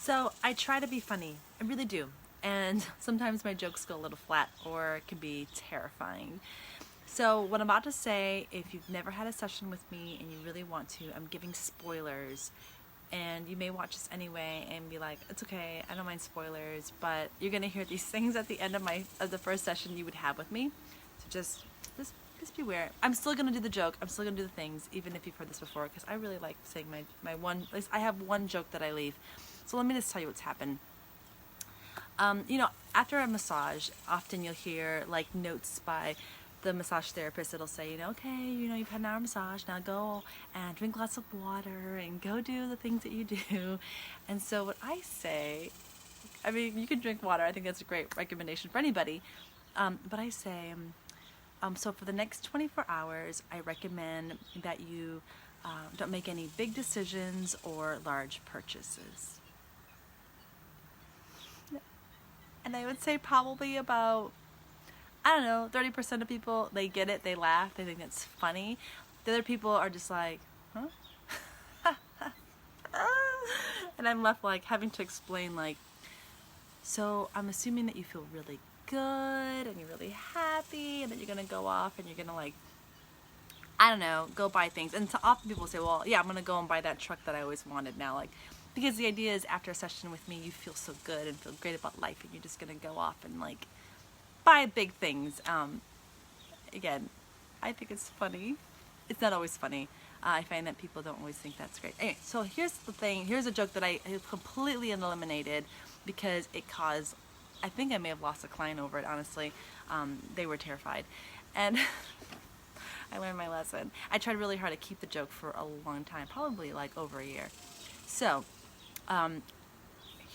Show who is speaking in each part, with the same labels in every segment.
Speaker 1: So I try to be funny. I really do. And sometimes my jokes go a little flat or it can be terrifying. So what I'm about to say, if you've never had a session with me and you really want to, I'm giving spoilers. And you may watch this anyway and be like, it's okay, I don't mind spoilers, but you're gonna hear these things at the end of the first session you would have with me. So just beware. I'm still gonna do the joke. I'm still gonna do the things, even if you've heard this before, because I really like saying my one. At least I have one joke that I leave. So let me just tell you what's happened. After a massage, often you'll hear like notes by the massage therapist. It'll say, okay, you've had an hour massage. Now go and drink lots of water and go do the things that you do. And so what I say, I mean, you can drink water. I think that's a great recommendation for anybody. But I say, so for the next 24 hours, I recommend that you don't make any big decisions or large purchases. And I would say probably about, 30% of people, they get it, they laugh, they think it's funny. The other people are just like, huh? And I'm left like having to explain like, so I'm assuming that you feel really good and you're really happy and that you're gonna go off and you're gonna like, go buy things. And so often people say, well, yeah, I'm gonna go and buy that truck that I always wanted now. Like, because the idea is after a session with me, you feel so good and feel great about life and you're just gonna go off and like buy big things. Again, I think it's funny. It's not always funny. I find that people don't always think that's great. Anyway, so here's the thing. Here's a joke that I completely eliminated because it caused, I think I may have lost a client over it, honestly. They were terrified. And I learned my lesson. I tried really hard to keep the joke for a long time, probably like over a year. So,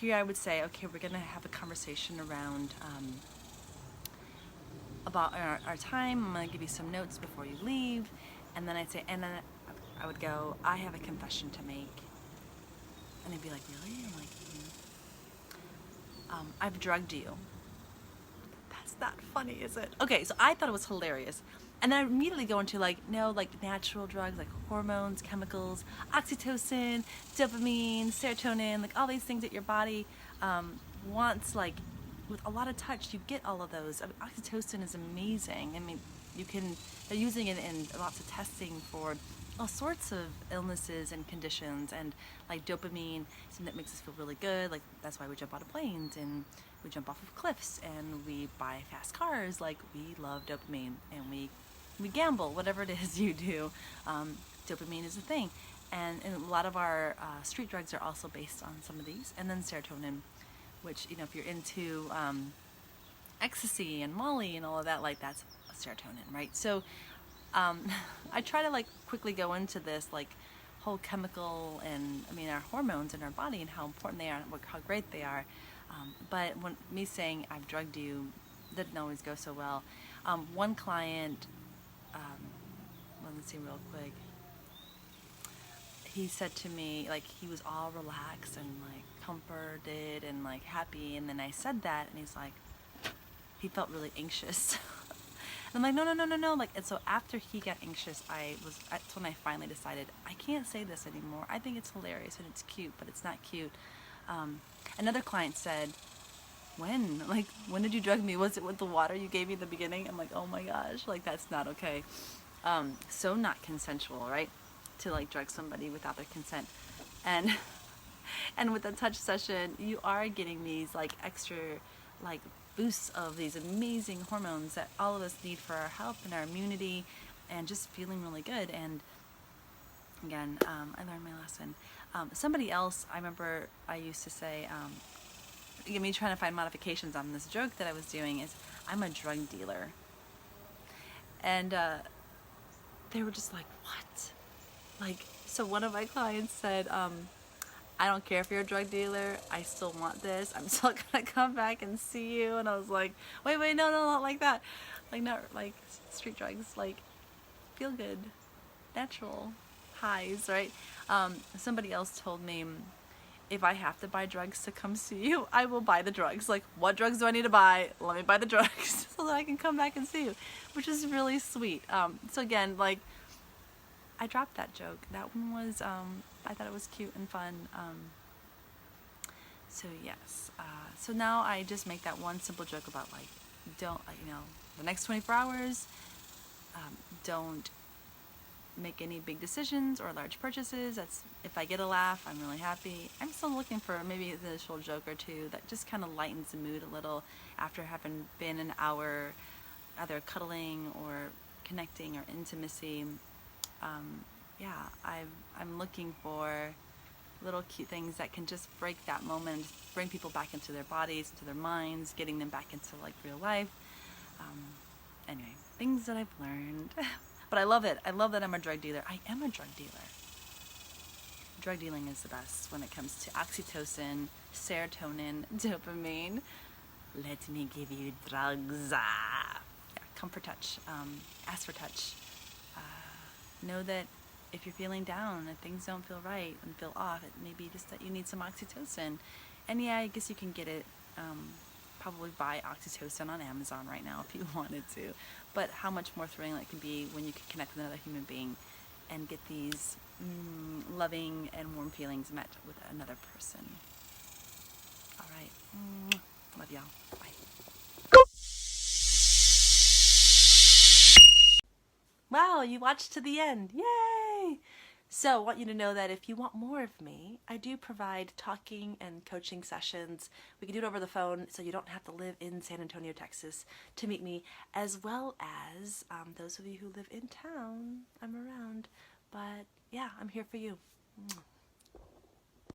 Speaker 1: here I would say, okay, we're gonna have a conversation around about our time. I'm gonna give you some notes before you leave, and then I'd say, and then I would go, I have a confession to make, and they'd be like, really? I'm like, I've drugged you. That's not funny, is it? Okay, so I thought it was hilarious. And then I immediately go into like natural drugs, like hormones, chemicals, oxytocin, dopamine, serotonin, like all these things that your body wants. Like with a lot of touch, you get all of those. I mean, oxytocin is amazing. I mean, they're using it in lots of testing for all sorts of illnesses and conditions, and like dopamine, something that makes us feel really good. Like that's why we jump out of planes and we jump off of cliffs and we buy fast cars. Like we love dopamine, and we gamble, whatever it is you do. Dopamine is a thing, and a lot of our street drugs are also based on some of these. And then serotonin, which if you're into ecstasy and Molly and all of that, like that's serotonin, right? So I try to like quickly go into this like whole chemical and our hormones in our body and how important they are, and how great they are. But when me saying I've drugged you didn't always go so well. One client, let's see real quick. He said to me, like, he was all relaxed and like comforted and like happy, and then I said that, and he's like, he felt really anxious. And I'm like, no. Like, and so after he got anxious, that's when I finally decided I can't say this anymore. I think it's hilarious and it's cute, but it's not cute. Another client said, when did you drug me? Was it with the water you gave me at the beginning? I'm like, oh my gosh, like that's not okay. So not consensual, right? To like drug somebody without their consent. And with the touch session, you are getting these like extra like boosts of these amazing hormones that all of us need for our health and our immunity and just feeling really good. And again, I learned my lesson. Somebody else, I remember I used to say, me trying to find modifications on this joke that I was doing, is I'm a drug dealer. And they were just like, what? Like, so one of my clients said, I don't care if you're a drug dealer, I still want this, I'm still gonna come back and see you. And I was like, wait, no, not like that. Like, not like street drugs, like feel good, natural highs, right? Somebody else told me, if I have to buy drugs to come see you, I will buy the drugs. Like, what drugs do I need to buy? Let me buy the drugs so that I can come back and see you, which is really sweet. So again, like, I dropped that joke. That one was, I thought it was cute and fun. So yes, so now I just make that one simple joke about like, don't, the next 24 hours, don't make any big decisions or large purchases. That's, if I get a laugh, I'm really happy. I'm still looking for maybe an initial joke or two that just kind of lightens the mood a little after having been an hour either cuddling or connecting or intimacy. Yeah, I'm looking for little cute things that can just break that moment, bring people back into their bodies, into their minds, getting them back into like real life. Anyway, things that I've learned. But I love it. I love that I'm a drug dealer. I am a drug dealer. Drug dealing is the best when it comes to oxytocin, serotonin, dopamine. Let me give you drugs. Yeah, come for touch. Ask for touch. Know that if you're feeling down and things don't feel right and feel off, it may be just that you need some oxytocin. And yeah, I guess you can get it, probably buy oxytocin on Amazon right now if you wanted to. But how much more thrilling that can be when you can connect with another human being and get these loving and warm feelings met with another person. All right. Love y'all. Bye. Wow, you watched to the end. Yay! So I want you to know that if you want more of me, I do provide talking and coaching sessions. We can do it over the phone, so you don't have to live in San Antonio, Texas to meet me, as well as those of you who live in town. I'm around. But yeah, I'm here for you.